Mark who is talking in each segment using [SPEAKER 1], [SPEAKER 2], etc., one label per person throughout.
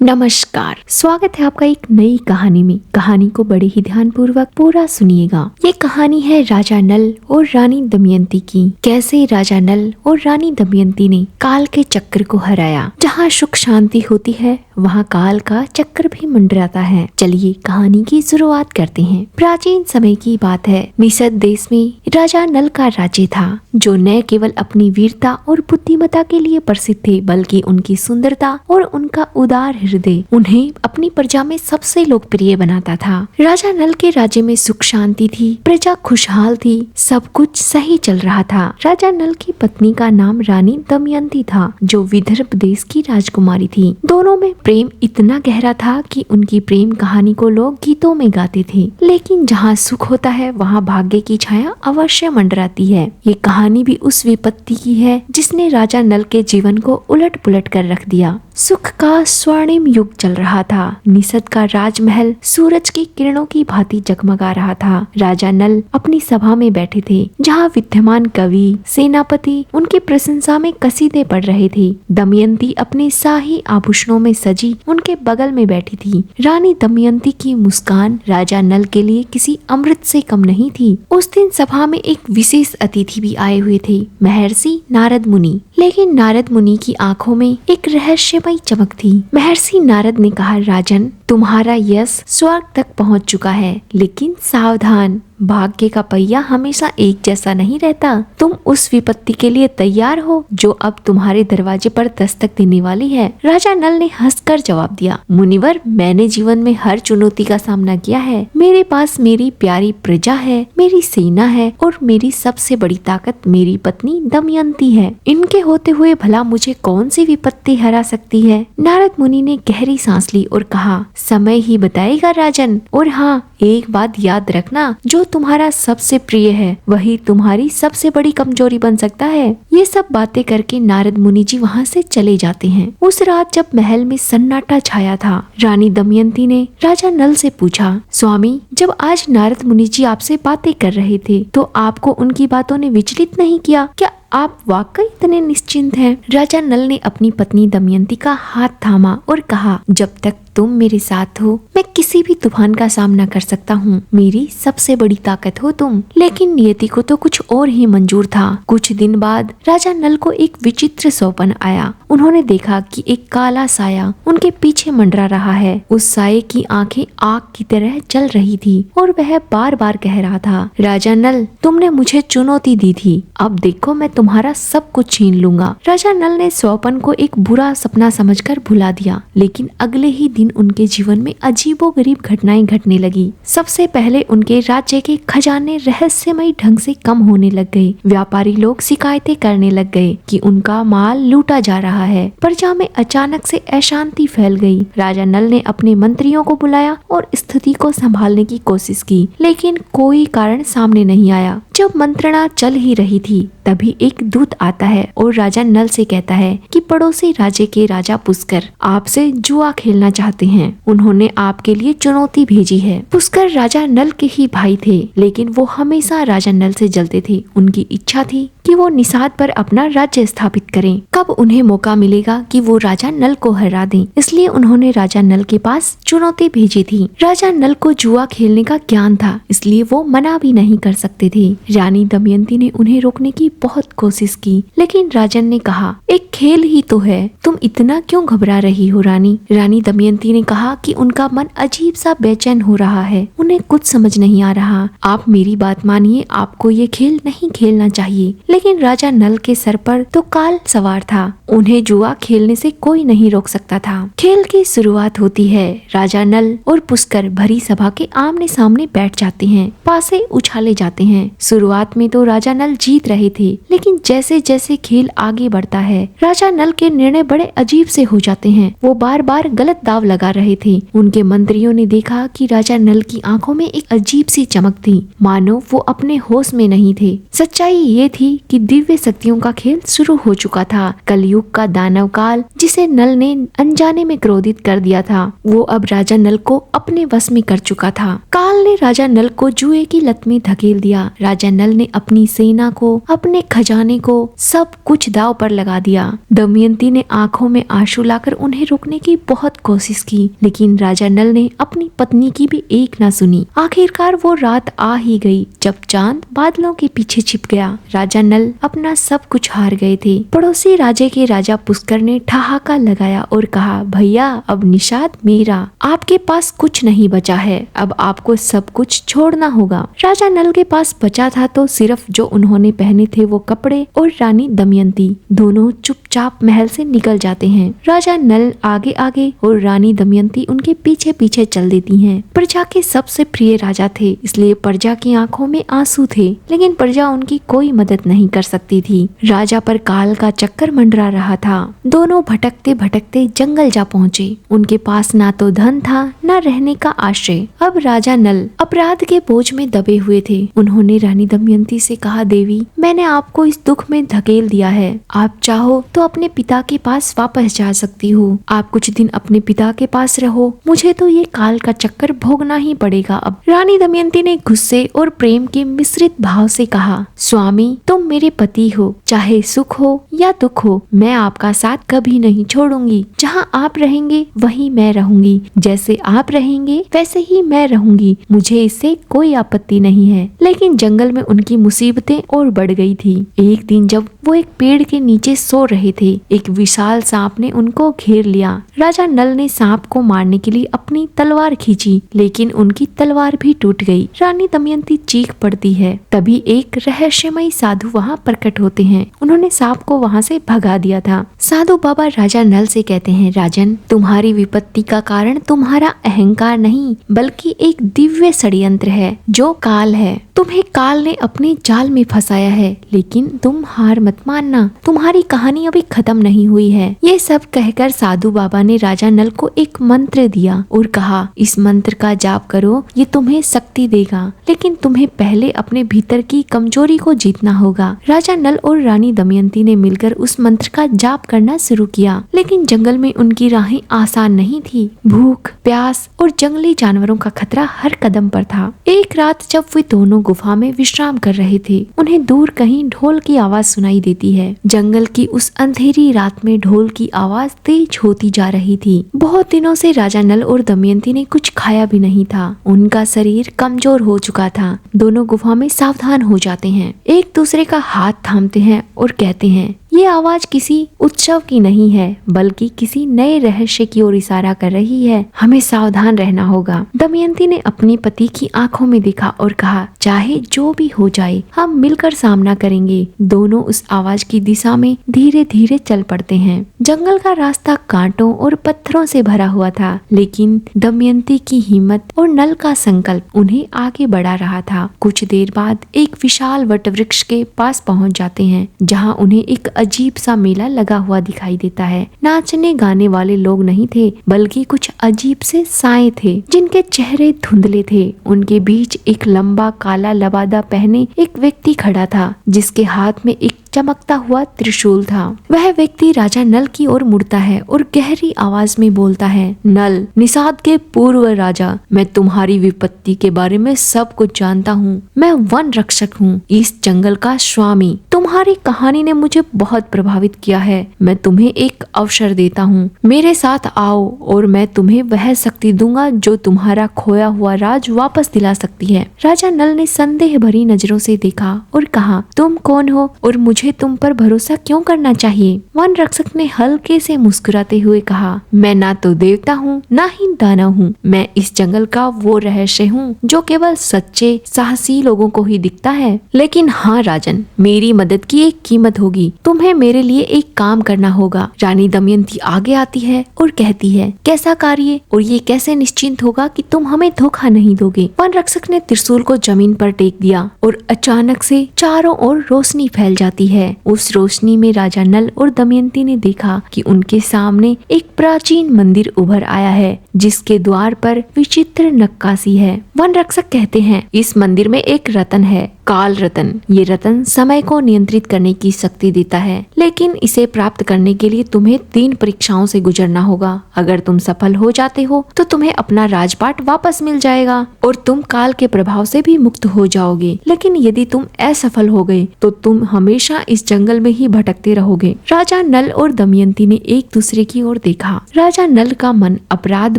[SPEAKER 1] नमस्कार, स्वागत है आपका एक नई कहानी में। कहानी को बड़े ही ध्यानपूर्वक पूरा सुनिएगा। ये कहानी है राजा नल और रानी दमयंती की। कैसे राजा नल और रानी दमयंती ने काल के चक्र को हराया। जहाँ सुख शांति होती है वहाँ काल का चक्र भी मंडराता है। चलिए कहानी की शुरुआत करते हैं। प्राचीन समय की बात है। निषद देश में राजा नल का राज्य था, जो न केवल अपनी वीरता और बुद्धिमत्ता के लिए प्रसिद्ध थे, बल्कि उनकी सुंदरता और उनका उदार हृदय उन्हें अपनी प्रजा में सबसे लोकप्रिय बनाता था। राजा नल के राज्य में सुख शांति थी, प्रजा खुशहाल थी, सब कुछ सही चल रहा था। राजा नल की पत्नी का नाम रानी दमयंती था, जो विदर्भ देश की राजकुमारी थी। दोनों में प्रेम इतना गहरा था कि उनकी प्रेम कहानी को लोग गीतों में गाते थे। लेकिन जहाँ सुख होता है वहाँ भाग्य की छाया अवश्य मंडराती है। ये कहानी भी उस विपत्ति की है जिसने राजा नल के जीवन को उलट पुलट कर रख दिया। सुख का स्वर्णिम युग चल रहा था। निषद का राजमहल सूरज की किरणों की भांति जगमगा रहा था। राजा नल अपनी सभा में बैठे थे, जहाँ विद्यमान कवि सेनापति उनकी प्रशंसा में कसीदे पढ़ रहे थे। दमयंती अपने शाही आभूषणों में सजी उनके बगल में बैठी थी। रानी दमयंती की मुस्कान राजा नल के लिए किसी अमृत से कम नहीं थी। उस दिन सभा में एक विशेष अतिथि भी आए हुए थे, महर्षि नारद मुनि। लेकिन नारद मुनि की आंखों में एक रहस्यमयी चमक थी। महर्षि नारद ने कहा, राजन, तुम्हारा यश स्वर्ग तक पहुंच चुका है, लेकिन सावधान, भाग्य का पहिया हमेशा एक जैसा नहीं रहता। तुम उस विपत्ति के लिए तैयार हो जो अब तुम्हारे दरवाजे पर दस्तक देने वाली है। राजा नल ने हंसकर जवाब दिया, मुनिवर, मैंने जीवन में हर चुनौती का सामना किया है। मेरे पास मेरी प्यारी प्रजा है, मेरी सेना है और मेरी सबसे बड़ी ताकत मेरी पत्नी दमयंती है। इनके होते हुए भला मुझे कौन सी विपत्ति हरा सकती है। नारद मुनि ने गहरी सांस ली और कहा, समय ही बताएगा राजन। और हाँ, एक बात याद रखना, जो तुम्हारा सबसे प्रिय है वही तुम्हारी सबसे बड़ी कमजोरी बन सकता है। ये सब बातें करके नारद मुनि जी वहाँ से चले जाते हैं। उस रात जब महल में सन्नाटा छाया था, रानी दमयंती ने राजा नल से पूछा, स्वामी, जब आज नारद मुनि जी आपसे बातें कर रहे थे तो आपको उनकी बातों ने विचलित नहीं किया? क्या आप वाकई इतने निश्चिंत हैं? राजा नल ने अपनी पत्नी दमयंती का हाथ थामा और कहा, जब तक तुम मेरे साथ हो मैं किसी भी तूफान का सामना कर सकता हूँ। मेरी सबसे बड़ी ताकत हो तुम। लेकिन नियति को तो कुछ और ही मंजूर था। कुछ दिन बाद राजा नल को एक विचित्र सौपन आया। उन्होंने देखा कि एक काला साया उनके पीछे मंडरा रहा है। उस साये की आंखें आग की तरह जल रही थी और वह बार बार कह रहा था, राजा नल, तुमने मुझे चुनौती दी थी, अब देखो मैं तुम्हारा सब कुछ छीन लूंगा। राजा नल ने स्वप्न को एक बुरा सपना समझकर भुला दिया। लेकिन अगले ही दिन उनके जीवन में अजीबोगरीब घटनाएं घटने लगी। सबसे पहले उनके राज्य के खजाने रहस्यमयी ढंग से कम होने लग गए। व्यापारी लोग शिकायतें करने लग गए कि उनका माल लूटा जा रहा है। प्रजा में अचानक से अशांति फैल गई। राजा नल ने अपने मंत्रियों को बुलाया और स्थिति को संभालने की कोशिश की, लेकिन कोई कारण सामने नहीं आया। जब मंत्रणा चल ही रही थी तभी एक दूत आता है और राजा नल से कहता है कि पड़ोसी राज्य के राजा पुष्कर आपसे जुआ खेलना चाहते हैं। उन्होंने आपके लिए चुनौती भेजी है। पुष्कर राजा नल के ही भाई थे, लेकिन वो हमेशा राजा नल से जलते थे। उनकी इच्छा थी कि वो निषाद पर अपना राज्य स्थापित करें। कब उन्हें मौका मिलेगा कि वो राजा नल को हरा दें, इसलिए उन्होंने राजा नल के पास चुनौती भेजी थी। राजा नल को जुआ खेलने का ज्ञान था, इसलिए वो मना भी नहीं कर सकते थे। रानी दमयंती ने उन्हें रोकने की बहुत कोशिश की, लेकिन राजन ने कहा, एक खेल ही तो है, तुम इतना क्यों घबरा रही हो रानी? रानी दमयंती ने कहा कि उनका मन अजीब सा बेचैन हो रहा है, उन्हें कुछ समझ नहीं आ रहा। आप मेरी बात मानिए, आपको ये खेल नहीं खेलना चाहिए। लेकिन राजा नल के सर पर तो काल सवार था, उन्हें जुआ खेलने से कोई नहीं रोक सकता था। खेल की शुरुआत होती है। राजा नल और पुष्कर भरी सभा के आमने सामने बैठ जाते हैं, पासे उछाले जाते हैं। शुरुआत में तो राजा नल जीत रहे थे, लेकिन जैसे जैसे खेल आगे बढ़ता है राजा नल के निर्णय बड़े अजीब से हो जाते हैं। वो बार बार गलत दाव लगा रहे थे। उनके मंत्रियों ने देखा कि राजा नल की आंखों में एक अजीब सी चमक थी, मानो वो अपने होश में नहीं थे। सच्चाई ये थी कि दिव्य शक्तियों का खेल शुरू हो चुका था। कलयुग का दानव काल, जिसे नल ने अनजाने में क्रोधित कर दिया था, वो अब राजा नल को अपने वश में कर चुका था। काल ने राजा नल को जुए की लत में धकेल दिया। राजा नल ने अपनी सेना को, अपने खजाने को, सब कुछ दांव पर लगा दिया। दमयंती ने आंखों में आंसू लाकर उन्हें रोकने की बहुत कोशिश की, लेकिन राजा नल ने अपनी पत्नी की भी एक न सुनी। आखिरकार वो रात आ ही गई जब चांद बादलों के पीछे छिप गया। राजा नल अपना सब कुछ हार गए थे। पड़ोसी राज्य के राजा पुष्कर ने ठहाका लगाया और कहा, भैया अब निषाद मेरा, आपके पास कुछ नहीं बचा है, अब आपको सब कुछ छोड़ना होगा। राजा नल के पास बचा था तो सिर्फ जो उन्होंने पहने थे वो कपड़े, और रानी दमयंती दोनों चुपचाप महल से निकल जाते हैं। राजा नल आगे आगे और रानी दमयंती उनके पीछे पीछे चल देती हैं। प्रजा के सबसे प्रिय राजा थे, इसलिए प्रजा की आंखों में आंसू थे, लेकिन प्रजा उनकी कोई मदद नहीं कर सकती थी। राजा पर काल का चक्कर मंडरा रहा था। दोनों भटकते भटकते जंगल जा पहुँचे। उनके पास ना तो धन था, न रहने का आश्रय। अब राजा नल अपराध के बोझ में दबे हुए थे। उन्होंने रानी दमयंती से कहा, देवी, मैंने आपको इस दुख में धकेल दिया है। आप चाहो तो अपने पिता के पास वापस जा सकती हो। आप कुछ दिन अपने पिता के पास रहो, मुझे तो ये काल का चक्कर भोगना ही पड़ेगा अब। रानी दमयंती ने गुस्से और प्रेम के मिश्रित भाव से कहा, स्वामी, तुम मेरे पति हो, चाहे सुख हो या दुख हो, मैं आपका साथ कभी नहीं छोड़ूंगी। जहाँ आप रहेंगे वहीं मैं रहूंगी, जैसे आप रहेंगे वैसे ही मैं रहूंगी, मुझे इससे कोई आपत्ति नहीं है। लेकिन जंगल में उनकी मुसीबतें और बढ़ गई थी। एक दिन जब वो एक पेड़ के नीचे सो रहे थे, एक विशाल सांप ने उनको घेर लिया। राजा नल ने सांप को मारने के लिए अपनी तलवार खींची, लेकिन उनकी तलवार भी टूट गई। रानी दमयंती चीख पड़ती है। तभी एक रहस्यमयी साधु वहाँ प्रकट होते हैं। उन्होंने सांप को वहाँ से भगा दिया था। साधु बाबा राजा नल से कहते हैं, राजन, तुम्हारी विपत्ति का कारण तुम्हारा अहंकार नहीं, बल्कि एक दिव्य षड्यंत्र है जो काल है। तुम्हें काल ने अपने जाल में फंसाया है, लेकिन तुम हार मत मानना, तुम्हारी कहानी अभी खत्म नहीं हुई है। ये सब कहकर साधु बाबा ने राजा नल को एक मंत्र दिया और कहा, इस मंत्र का जाप करो, ये तुम्हें शक्ति देगा, लेकिन तुम्हें पहले अपने भीतर की कमजोरी को जीतना होगा। राजा नल और रानी दमयंती ने मिलकर उस मंत्र का जाप करना शुरू किया, लेकिन जंगल में उनकी राहें आसान नहीं थी। भूख, प्यास और जंगली जानवरों का खतरा हर कदम पर था। एक रात जब वे दोनों गुफा में विश्राम कर रहे थे, उन्हें दूर कहीं ढोल की आवाज सुनाई देती है। जंगल की उस अंधेरी रात में ढोल की आवाज तेज होती जा रही थी। बहुत दिनों से राजा नल और दमयंती ने कुछ खाया भी नहीं था। उनका शरीर कमजोर हो चुका था। दोनों गुफा में सावधान हो जाते हैं, एक दूसरे का हाथ थामते हैं और कहते हैं, ये आवाज किसी उत्सव की नहीं है, बल्कि किसी नए रहस्य की ओर इशारा कर रही है। हमें सावधान रहना होगा। दमयंती ने अपने पति की आंखों में देखा और कहा, चाहे जो भी हो जाए, हम मिलकर सामना करेंगे। दोनों उस आवाज की दिशा में धीरे धीरे चल पड़ते हैं। जंगल का रास्ता कांटों और पत्थरों से भरा हुआ था, लेकिन दमयंती की हिम्मत और नल का संकल्प उन्हें आगे बढ़ा रहा था। कुछ देर बाद एक विशाल वटवृक्ष के पास पहुंच जाते हैं, जहां उन्हें एक अजीब सा मेला लगा हुआ दिखाई देता है। नाचने गाने वाले लोग नहीं थे, बल्कि कुछ अजीब से साए थे, जिनके चेहरे धुंधले थे। उनके बीच एक लंबा काला लबादा पहने एक व्यक्ति खड़ा था, जिसके हाथ में एक चमकता हुआ त्रिशूल था। वह व्यक्ति राजा नल की ओर मुड़ता है और गहरी आवाज में बोलता है, नल, निषाद के पूर्व राजा, मैं तुम्हारी विपत्ति के बारे में सब कुछ जानता हूँ। मैं वन रक्षक हूँ, इस जंगल का स्वामी। तुम्हारी कहानी ने मुझे बहुत प्रभावित किया है। मैं तुम्हें एक अवसर देता हूँ, मेरे साथ आओ और मैं तुम्हें वह शक्ति दूंगा जो तुम्हारा खोया हुआ राज वापस दिला सकती है। राजा नल ने संदेह भरी नजरों से देखा और कहा, तुम कौन हो और मुझे तुम पर भरोसा क्यों करना चाहिए? वन रक्षक ने हल्के से मुस्कुराते हुए कहा, मैं ना तो देवता हूँ, ना ही दानव हूँ। मैं इस जंगल का वो रहस्य हूँ जो केवल सच्चे साहसी लोगों को ही दिखता है। लेकिन हाँ राजन, मेरी मदद की एक कीमत होगी। तुम्हें मेरे लिए एक काम करना होगा। रानी दमयंती आगे आती है और कहती है, कैसा कार्य और ये कैसे निश्चिंत होगा कि तुम हमें धोखा नहीं दोगे? वन रक्षक ने त्रिशूल को जमीन पर टेक दिया और अचानक से चारों ओर रोशनी फैल जाती है। उस रोशनी में राजा नल और दमयंती ने देखा कि उनके सामने एक प्राचीन मंदिर उभर आया है, जिसके द्वार पर विचित्र नक्काशी है। वन रक्षक कहते हैं, इस मंदिर में एक रत्न है, काल रतन। ये रतन समय को नियंत्रित करने की शक्ति देता है, लेकिन इसे प्राप्त करने के लिए तुम्हें 3 परीक्षाओं से गुजरना होगा। अगर तुम सफल हो जाते हो तो तुम्हें अपना राजपाट वापस मिल जाएगा और तुम काल के प्रभाव से भी मुक्त हो जाओगे। लेकिन यदि तुम असफल हो गए तो तुम हमेशा इस जंगल में ही भटकते रहोगे। राजा नल और दमयंती ने एक दूसरे की ओर देखा। राजा नल का मन अपराध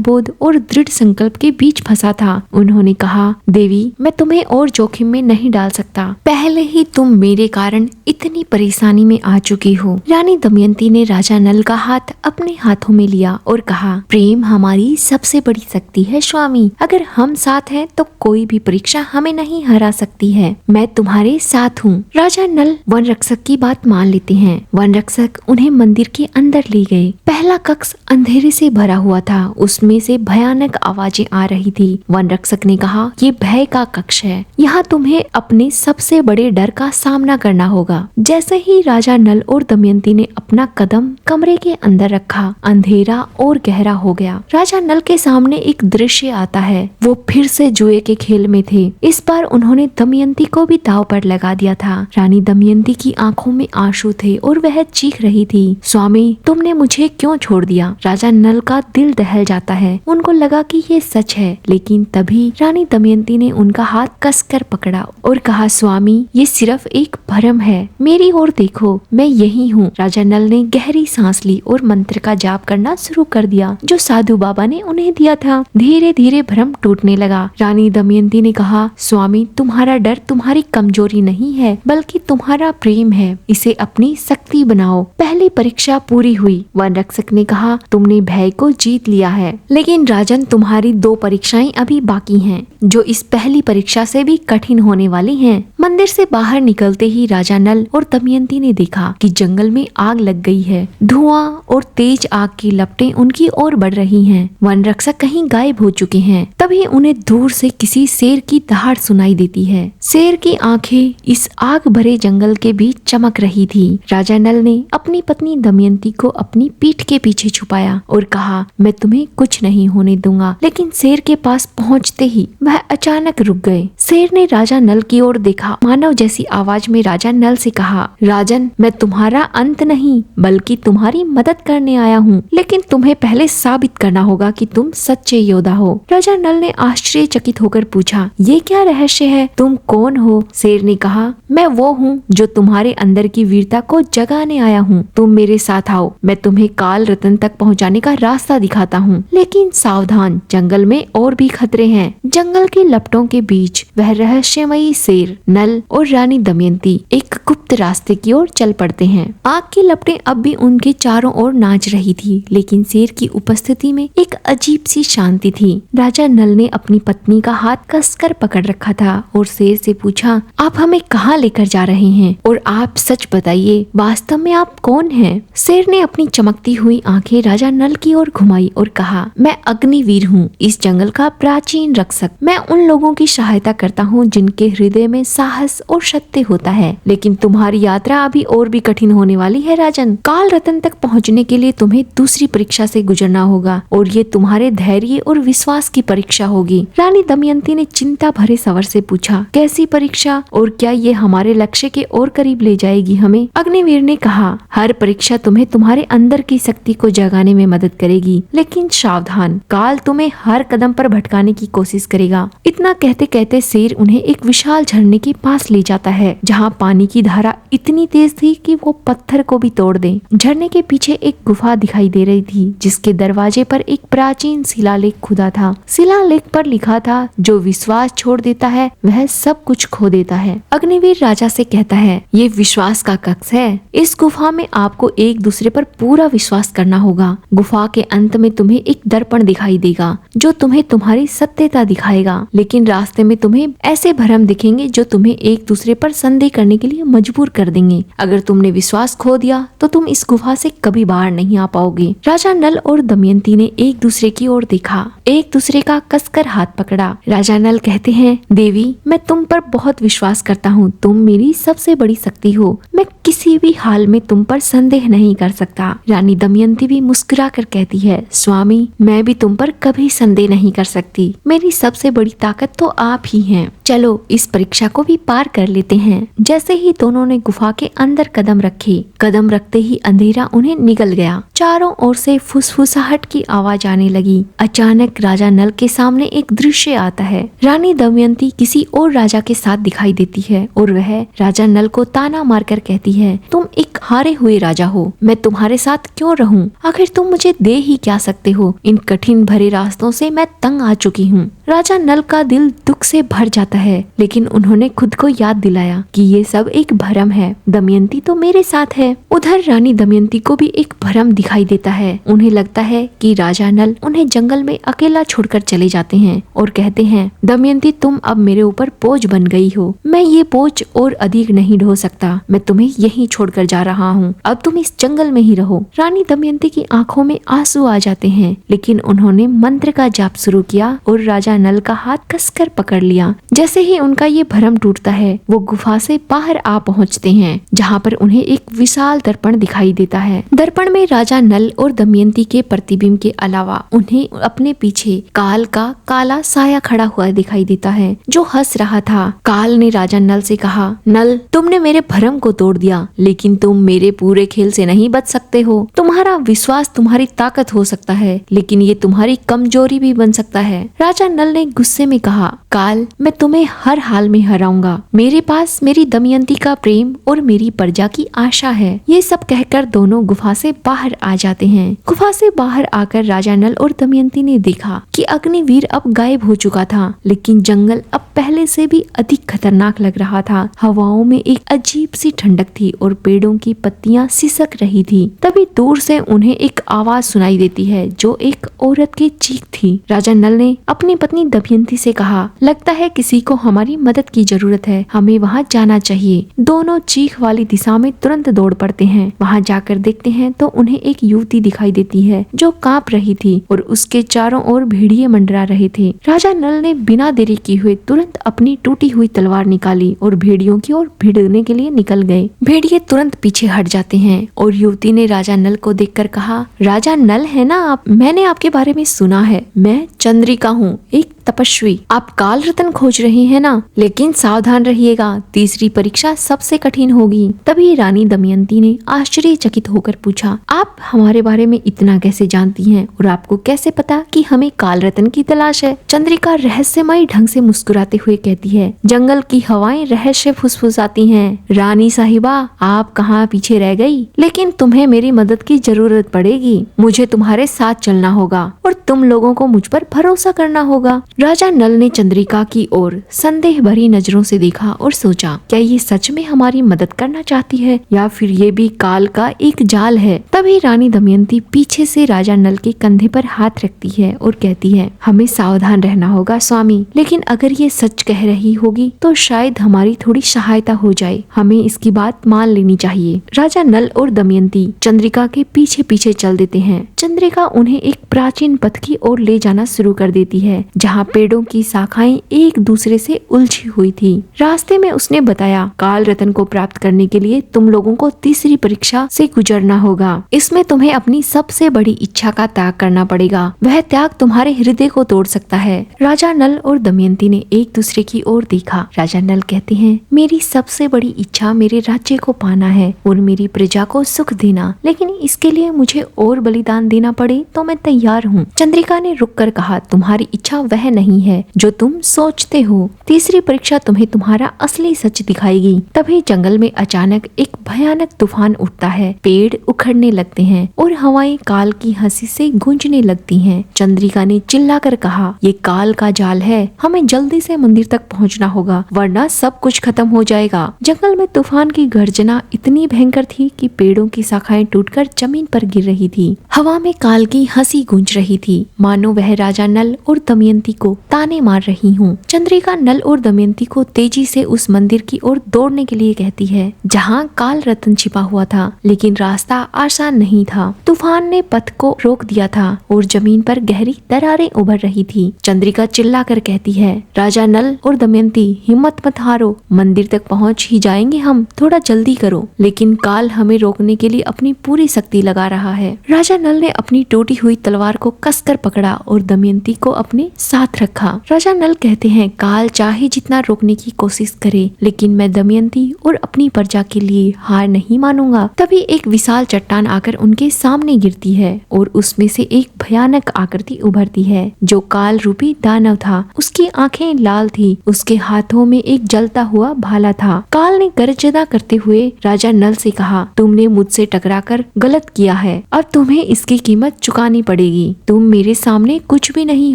[SPEAKER 1] बोध और दृढ़ संकल्प के बीच फंसा था। उन्होंने कहा, देवी, मैं तुम्हें और जोखिम में नहीं डाल सकता। पहले ही तुम मेरे कारण इतनी परेशानी में आ चुकी हो। रानी दमयंती ने राजा नल का हाथ अपने हाथों में लिया और कहा, प्रेम हमारी सबसे बड़ी शक्ति है स्वामी। अगर हम साथ हैं तो कोई भी परीक्षा हमें नहीं हरा सकती है। मैं तुम्हारे साथ हूँ। राजा नल वन रक्षक की बात मान लेते हैं। वन रक्षक उन्हें मंदिर के अंदर ले गए। पहला कक्ष अंधेरे से भरा हुआ था। उसमें से भयानक आवाजें आ रही थी। वन रक्षक ने कहा, ये भय का कक्ष है। यहाँ तुम्हें अपने सबसे बड़े डर का सामना करना होगा। जैसे ही राजा नल और दमयंती ने अपना कदम कमरे के अंदर रखा, अंधेरा और गहरा हो गया। राजा नल के सामने एक दृश्य आता है। वो फिर से जुए के खेल में थे। इस बार उन्होंने दमयंती को भी दांव पर लगा दिया था। रानी दमयंती की आंखों में आंसू थे और वह चीख रही थी, स्वामी, तुमने मुझे क्यों छोड़ दिया? राजा नल का दिल दहल जाता है। उनको लगा कि ये सच है, लेकिन तभी रानी दमयंती ने उनका हाथ कसकर पकड़ा और कहा, स्वामी, ये सिर्फ एक भ्रम है। मेरी ओर देखो, मैं यही हूँ। राजा नल ने गहरी सांस ली और मंत्र का जाप करना शुरू कर दिया जो साधु बाबा ने उन्हें दिया था। धीरे धीरे भ्रम टूटने लगा। रानी दमयंती ने कहा, स्वामी, तुम्हारा डर तुम्हारी कमजोरी नहीं है, बल्कि तुम्हारा प्रेम है। इसे अपनी शक्ति बनाओ। पहली परीक्षा पूरी हुई। वन रक्षक ने कहा, तुमने भय को जीत लिया है, लेकिन राजन, तुम्हारी 2 परीक्षाएं अभी बाकी हैं, जो इस पहली परीक्षा से भी कठिन होने वाली हैं। मंदिर से बाहर निकलते ही राजा नल और दमयंती ने देखा कि जंगल में आग लग गई है। धुआं और तेज आग की लपटें उनकी ओर बढ़ रही हैं। वन रक्षक कहीं गायब हो चुके हैं। तभी उन्हें दूर से किसी शेर की दहाड़ सुनाई देती है। शेर की आंखें इस आग भरे जंगल के बीच चमक रही थी। राजा नल ने अपनी पत्नी दमयंती को अपनी पीठ के पीछे छुपाया और कहा, मैं तुम्हें कुछ नहीं होने दूंगा। लेकिन शेर के पास पहुंचते ही वह अचानक रुक गए। शेर ने राजा नल की ओर देखा। मानव जैसी आवाज में राजा नल से कहा, राजन, मैं तुम्हारा अंत नहीं बल्कि तुम्हारी मदद करने आया हूँ, लेकिन तुम्हें पहले साबित करना होगा कि तुम सच्चे योद्धा हो। राजा नल ने आश्चर्यचकित होकर पूछा, ये क्या रहस्य है? तुम कौन हो? शेर ने कहा, मैं वो हूँ जो तुम्हारे अंदर की वीरता को जगाने आया हूँ। तुम मेरे साथ आओ, मैं तुम्हें काल रतन तक पहुँचाने का रास्ता दिखाता हूँ। लेकिन सावधान, जंगल में और भी खतरे हैं। जंगल की लपटों के बीच वह रहस्यमयी शेर, नल और रानी दमयंती एक गुप्त रास्ते की ओर चल पड़ते हैं। आग की लपटें अब भी उनके चारों ओर नाच रही थी, लेकिन शेर की उपस्थिति में एक अजीब सी शांति थी। राजा नल ने अपनी पत्नी का हाथ कसकर पकड़ रखा था और शेर से पूछा, आप हमें कहाँ लेकर जा रहे हैं? और आप सच बताइए, वास्तव में आप कौन हैं? शेर ने अपनी चमकती हुई आंखें राजा नल की ओर घुमाई और कहा, मैं अग्निवीर हूँ, इस जंगल का प्राचीन रक्षक। मैं उन लोगों की सहायता करता हूँ जिनके हृदय में साहस और सत्य होता है। लेकिन तुम्हारी यात्रा अभी और भी कठिन होने वाली है राजन। काल रतन तक पहुँचने के लिए तुम्हें दूसरी परीक्षा से गुजरना होगा और ये तुम्हारे धैर्य और विश्वास की परीक्षा होगी। रानी दमयंती ने चिंता भरे स्वर से पूछा, कैसी परीक्षा और क्या ये हमारे लक्ष्य के और करीब ले जाएगी हमें? अग्निवीर ने कहा, हर परीक्षा तुम्हें तुम्हारे अंदर की शक्ति को जगाने में मदद करेगी, लेकिन सावधान, काल तुम्हें हर कदम पर भटकाने की कोशिश करेगा। इतना कहते कहते शेर उन्हें एक विशाल झरने के पास ले जाता है, जहाँ पानी की धारा इतनी तेज थी कि वो पत्थर को भी तोड़ दे। झरने के पीछे एक गुफा दिखाई दे रही थी, जिसके दरवाजे पर एक प्राचीन शिलालेख खुदा था। शिलालेख पर लिखा था, जो विश्वास छोड़ देता है वह सब कुछ खो देता है। अग्निवीर राजा से कहता है, ये विश्वास का कक्ष है। इस गुफा में आपको एक दूसरे पर पूरा विश्वास करना होगा। गुफा के अंत में तुम्हें एक दर्पण दिखाई देगा, जो तुम्हें तुम्हारी सत्यता दिखाएगा, लेकिन रास्ते में तुम्हें ऐसे भ्रम दिखेंगे जो तुम्हें एक दूसरे पर संदेह करने के लिए मजबूर कर देंगे। अगर तुमने विश्वास खो दिया तो तुम इस गुफा से कभी बाहर नहीं आ पाओगे। राजा नल और दमयंती ने एक दूसरे की ओर देखा, एक दूसरे का कसकर हाथ पकड़ा। राजा नल कहते हैं, देवी, मैं तुम पर बहुत विश्वास करता हूँ। तुम मेरी सबसे बड़ी शक्ति हो। मैं किसी भी हाल में तुम पर संदेह नहीं कर सकता। रानी दमयंती भी मुस्कुरा कर कहती है, स्वामी, मैं भी तुम पर कभी संदेह नहीं कर सकती। मेरी सबसे बड़ी ताकत तो आप ही हैं। चलो इस परीक्षा को भी पार कर लेते हैं। जैसे ही दोनों ने गुफा के अंदर कदम रखे, कदम रखते ही अंधेरा उन्हें निगल गया। चारों ओर से फुसफुसाहट की आवाज आने लगी। अचानक राजा नल के सामने एक दृश्य आता है। रानी दमयंती किसी और राजा के साथ दिखाई देती है और वह राजा नल को ताना मारकर कहती है, तुम एक हारे हुए राजा हो, मैं तुम्हारे साथ क्यों रहूं? आखिर तुम मुझे दे ही क्या सकते हो? इन कठिन भरे रास्तों से मैं तंग आ चुकी हूँ। राजा नल का दिल दुख से भर जाता है, लेकिन उन्होंने खुद को याद दिलाया कि ये सब एक भ्रम है, दमयंती तो मेरे साथ है। उधर रानी दमयंती को भी एक भ्रम दिखाई देता है। उन्हें लगता है कि राजा नल उन्हें जंगल में अकेला छोड़कर चले जाते हैं और कहते हैं, दमयंती तुम अब मेरे ऊपर बोझ बन गई हो, मैं ये बोझ और अधिक नहीं ढो सकता, मैं तुम्हें यहीं छोड़कर जा रहा हूँ, अब तुम इस जंगल में ही रहो। रानी दमयंती की आंखों में आंसू आ जाते हैं, लेकिन उन्होंने मंत्र का जाप शुरू किया और राजा नल का हाथ कसकर पकड़ लिया। जैसे ही उनका ये भ्रम टूटता है, वो गुफा से बाहर आ पहुँचते हैं, जहाँ पर उन्हें एक विशाल दर्पण दिखाई देता है। दर्पण में राजा नल और दमयंती के प्रतिबिंब के अलावा उन्हें अपने पीछे काल का काला साया खड़ा हुआ दिखाई देता है, जो हंस रहा था। काल ने राजा नल से कहा, नल तुमने मेरे भ्रम को तोड़ दिया, लेकिन तुम मेरे पूरे खेल से नहीं बच सकते हो। तुम्हारा विश्वास तुम्हारी ताकत हो सकता है, लेकिन ये तुम्हारी कमजोरी भी बन सकता है। राजा नल ने गुस्से में कहा, काल मैं तुम्हें हर हाल में हराऊंगा, मेरे पास मेरी दमयंती का प्रेम और मेरी प्रजा की आशा है। ये सब कहकर दोनों गुफा से बाहर आ जाते हैं। गुफा से बाहर आकर राजा नल और दमयंती ने देखा कि अग्निवीर अब गायब हो चुका था, लेकिन जंगल अब पहले से भी अधिक खतरनाक लग रहा था। हवाओं में एक अजीब सी ठंडक थी और पेड़ों की पत्तियां सिसक रही थी। तभी दूर से उन्हें एक आवाज सुनाई देती है, जो एक औरत की चीख थी। राजा नल ने अपनी पत्नी दमयंती से कहा, लगता है किसी को हमारी मदद की जरूरत है, हमें वहाँ जाना चाहिए। दोनों चीख वाली दिशा में तुरंत दौड़ पड़ते हैं। वहाँ जाकर देखते हैं तो उन्हें एक युवती दिखाई देती है, जो कांप रही थी और उसके चारों ओर भेड़िए मंडरा रहे थे। राजा नल ने बिना देरी किए हुए तुरंत अपनी टूटी हुई तलवार निकाली और भेड़ियों की ओर भिड़ने के लिए निकल गए। भेड़िए तुरंत पीछे हट जाते हैं और युवती ने राजा नल को देखकर कहा, राजा नल है ना आप? मैंने आपके बारे में सुना है, मैं चंद्रिका हूँ, एक तपस्वी। आप काल रत्न खोज रहे हैं ना? लेकिन सावधान रहिएगा, तीसरी परीक्षा सबसे कठिन होगी। तभी रानी दमयंती ने आश्चर्यचकित होकर पूछा, आप हमारे बारे में इतना कैसे जानती हैं और आपको कैसे पता कि हमें काल रत्न की तलाश है? चंद्रिका रहस्यमयी ढंग से मुस्कुराते हुए कहती है, जंगल की हवाएं रहस्य फुसफुसाती हैं। रानी साहिबा, आप कहाँ पीछे रह गई? लेकिन तुम्हें मेरी मदद की जरूरत पड़ेगी। मुझे तुम्हारे साथ चलना होगा और तुम लोगों को मुझ पर भरोसा करना होगा। राजा नल ने चंद्रिका की ओर संदेह भरी नजरों से देखा और सोचा, क्या ये सच में हमारी मदद करना चाहती है या फिर ये भी काल का एक जाल है? तभी रानी दमयंती पीछे से राजा नल के कंधे पर हाथ रखती है और कहती है, हमें सावधान रहना होगा स्वामी, लेकिन अगर ये सच कह रही होगी तो शायद हमारी थोड़ी सहायता हो जाए, हमें इसकी बात मान लेनी चाहिए। राजा नल और दमयंती चंद्रिका के पीछे पीछे चल देते हैं। चंद्रिका उन्हें एक प्राचीन पथ की ओर ले जाना शुरू कर देती है, जहाँ पेड़ों की शाखाएं एक दूसरे से उलझी हुई थी। रास्ते में उसने बताया, काल रत्न को प्राप्त करने के लिए तुम लोगों को तीसरी परीक्षा से गुजरना होगा। इसमें तुम्हें अपनी सबसे बड़ी इच्छा का त्याग करना पड़ेगा, वह त्याग तुम्हारे हृदय को तोड़ सकता है। राजा नल और दमयंती ने एक दूसरे की ओर देखा। राजा नल कहते हैं, मेरी सबसे बड़ी इच्छा मेरे राज्य को पाना है और मेरी प्रजा को सुख देना, लेकिन इसके लिए मुझे और बलिदान देना पड़े तो मैं तैयार हूँ। चंद्रिका ने रुक कर कहा, तुम्हारी इच्छा वह नहीं है जो तुम सोचते हो। तीसरी परीक्षा तुम्हें तुम्हारा असली सच दिखाएगी। तभी जंगल में अचानक एक भयानक तूफान उठता है, पेड़ उखड़ने लगते हैं और हवाएं काल की हंसी से गूंजने लगती हैं। चंद्रिका ने चिल्लाकर कहा, ये काल का जाल है, हमें जल्दी से मंदिर तक पहुंचना होगा वरना सब कुछ खत्म हो जाएगा। जंगल में तूफान की गर्जना इतनी भयंकर थी कि पेड़ों की शाखाएं टूटकर जमीन पर गिर रही थी। हवा में काल की हंसी गूंज रही थी, मानो वह राजा नल और दमयंती को ताने मार रही हूँ। चंद्रिका नल और दमयंती को तेजी से उस मंदिर की ओर दौड़ने के लिए कहती है, जहाँ काल रत्न छिपा हुआ था, लेकिन रास्ता आसान नहीं था। तूफान ने पथ को रोक दिया था और जमीन पर गहरी दरारें उभर रही थी। चंद्रिका चिल्लाकर कहती है, राजा नल और दमयंती, हिम्मत मत हारो, मंदिर तक पहुँच ही जाएंगे हम, थोड़ा जल्दी करो। लेकिन काल हमें रोकने के लिए अपनी पूरी शक्ति लगा रहा है। राजा नल ने अपनी टूटी हुई तलवार को कसकर पकड़ा और दमयंती को अपने साथ साथ रखा। राजा नल कहते हैं काल चाहे जितना रोकने की कोशिश करे, लेकिन मैं दमयंती और अपनी प्रजा के लिए हार नहीं मानूंगा। तभी एक विशाल चट्टान आकर उनके सामने गिरती है और उसमें से एक भयानक आकृति उभरती है जो काल रूपी दानव था। उसकी आंखें लाल थी, उसके हाथों में एक जलता हुआ भाला था। काल ने गर्जना करते हुए राजा नल से कहा, तुमने मुझसे टकराकर गलत किया है, अब तुम्हें इसकी कीमत चुकानी पड़ेगी। तुम मेरे सामने कुछ भी नहीं